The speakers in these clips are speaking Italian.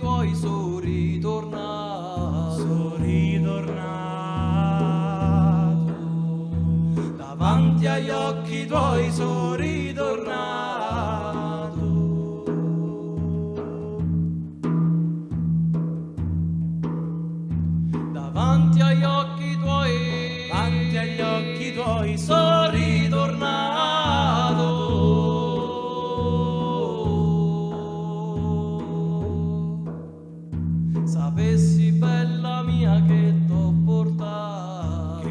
tuoi sono ritornato, davanti agli occhi tuoi sono ritornato, davanti agli occhi tuoi sono ritornato. Sapessi bella mia che t'ho portato,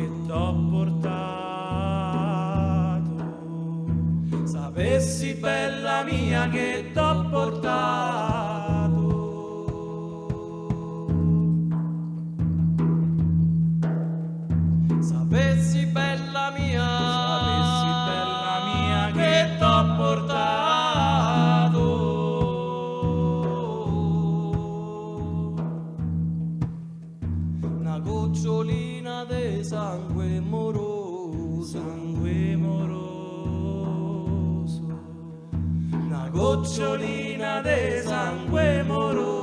sapessi bella mia che t'ho portato, sapessi bella mia che t'ho portato, una gocciolina di sangue moroso, una gocciolina di sangue moroso.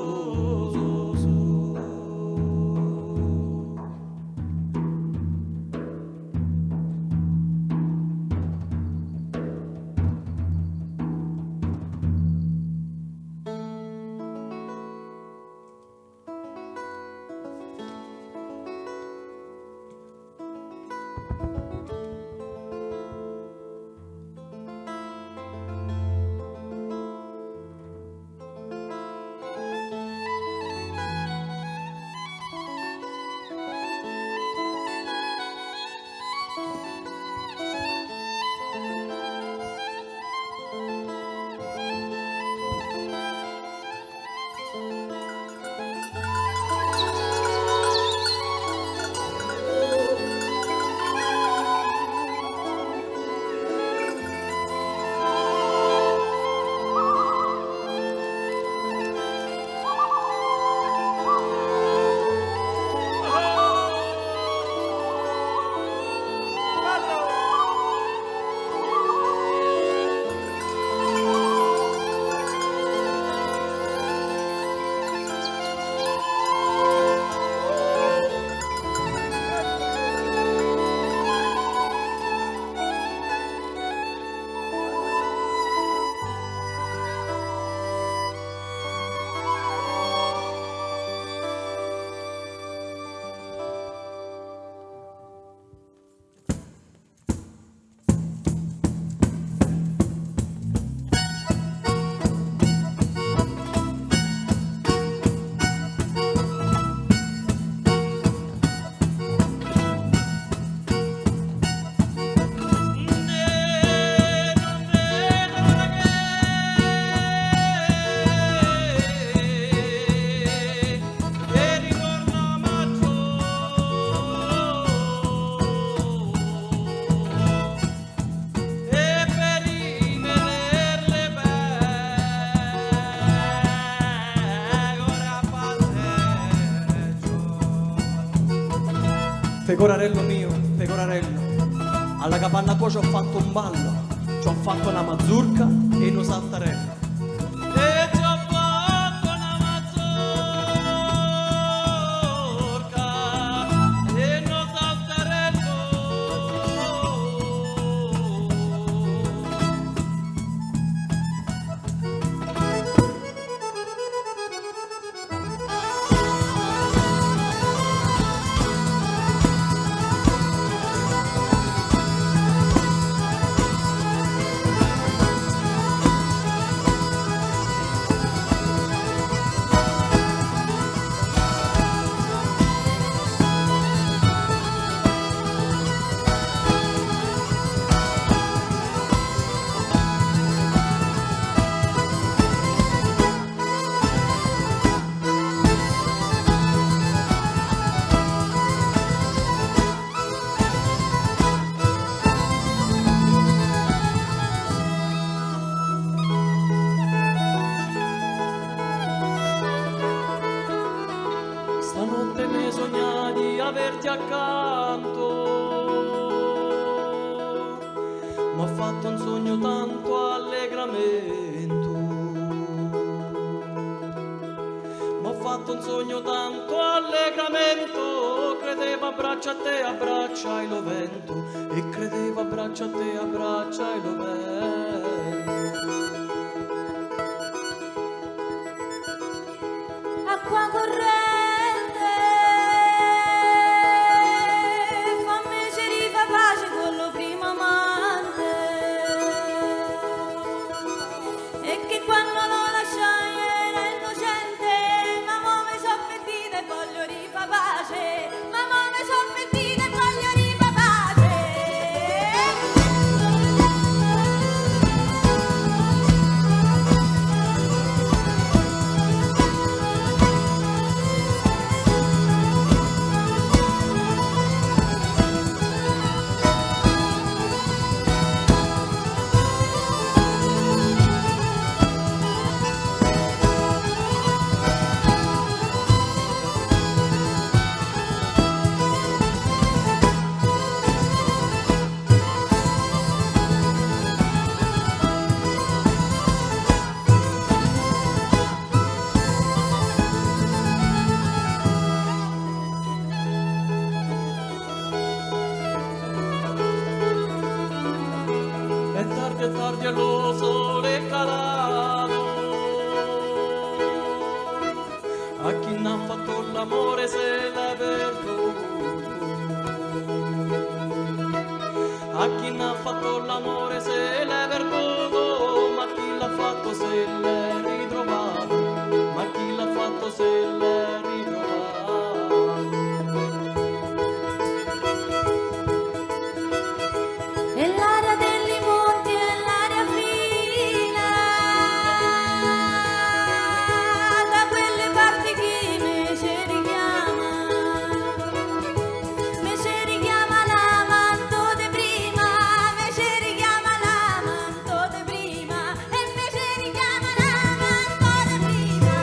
Pecorarello mio, pecorarello, alla capanna tua ci ho fatto un ballo, ci ho fatto una mazurka e uno saltarello. E ci ho fatto una mazurka e uno saltarello. Stanotte mi sogna di averti accanto, m'ha fatto un sogno tanto allegramento, fatto un sogno tanto allegramento, credeva abbraccia a te, abbraccia lo vento, e credeva abbraccia a te, abbraccia lo vento. Acqua corrente, fammi ci fa pace con lo primo amante, e che quando lo lasciai era innocente, ma mo mi so pentita e voglio rifa pace, ma mo mi so pentita e voglio rifa pace. È tardi e lo sole è calato, a chi n'ha fatto l'amore se l'è perduto, a chi n'ha fatto l'amore se l'è perduto, ma chi l'ha fatto se l'è ritrovato, ma chi l'ha fatto se l'è ritrovato. E l'aria degli monti è l'aria fina, da quelle parti che mi ci richiama l'amanto di prima, mi ci richiama l'amanto di prima, e mi ci richiama l'amanto di prima.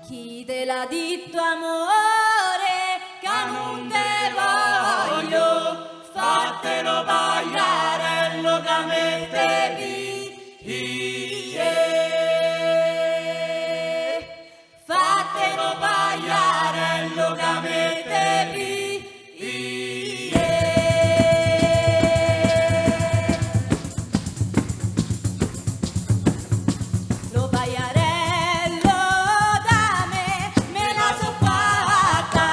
Chi te l'ha detto amore, che non te voglio, fatelo pagliarello che mette via. Fatelo pagliarello che mette via. Lo pagliarello da me la so fatta,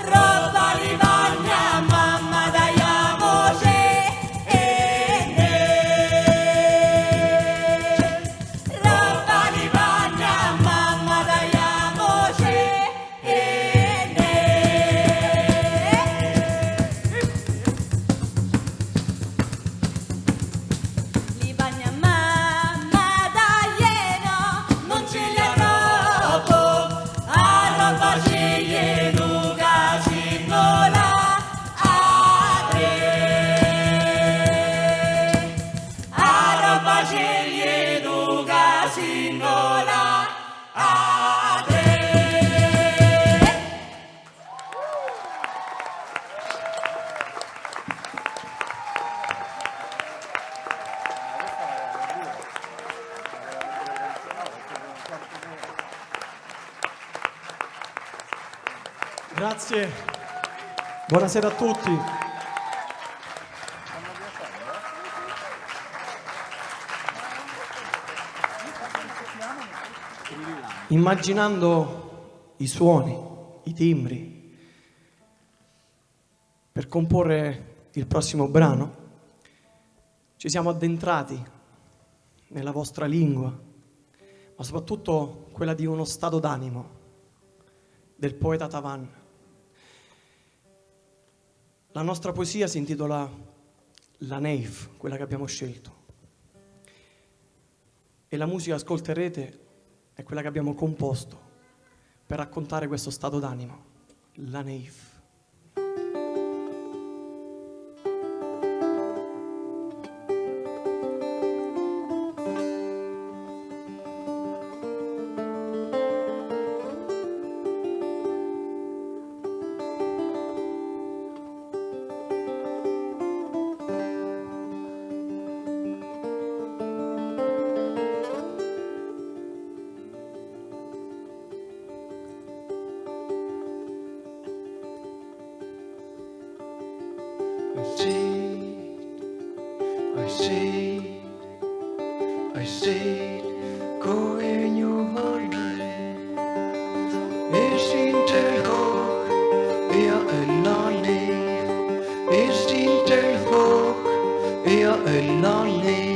roba di bagna, mamma tagliamoci roba di bagna, mamma tagliamoci li bagna mamma taglieno, non ce li arrobo, arroba ciglieno casinola arroba ciglieno casinola Grazie, buonasera a tutti. Immaginando i suoni, i timbri, per comporre il prossimo brano, ci siamo addentrati nella vostra lingua, ma soprattutto quella di uno stato d'animo del poeta Tavan. La nostra poesia si intitola La Nave, quella che abbiamo scelto. E la musica che ascolterete è quella che abbiamo composto per raccontare questo stato d'animo, La Nave. I see, go in your heart. Is inte hoc, jag är landig. Is inte hoc, jag är landig.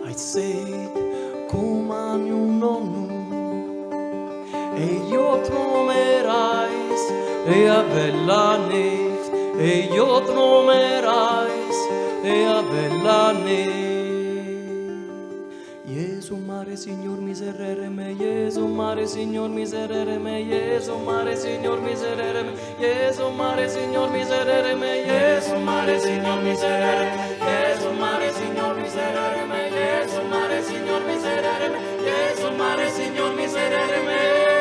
I said, come un nonno, e io tromerais, e a bella neve, e io tromerais, e a bella neve. Jesu mare, Signor miserere me, Jesu mare, Signor miserere me, Jesu mare, Signor miserere me, Jesu mare, Signor miserere me, Jesu mare, Signor miserere me, Jesu mare, Signor miserere me, Jesu mare, Signor miserere me, Jesu mare, Signor miserere me.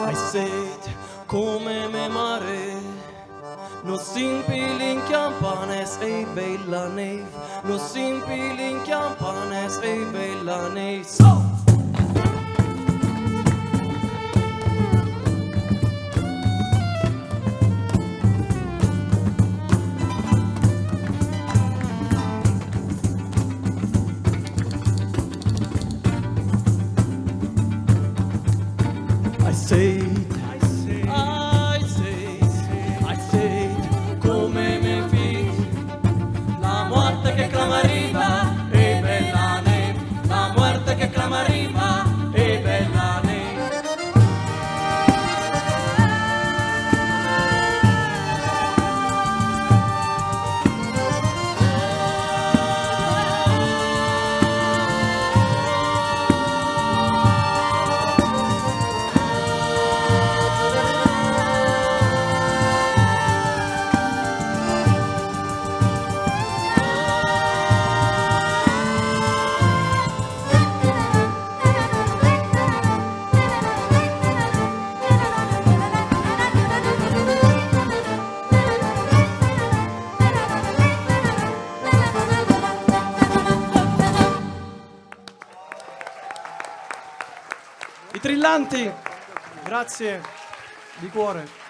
I said, come me mare, no simpili campanes e bella neve, no simpili campanes e bella neve. So! I said, come me vi, la muerte che clama arriva, e bella neve, la muerte che clama arriva, e bella neve. I Trillanti, grazie di cuore.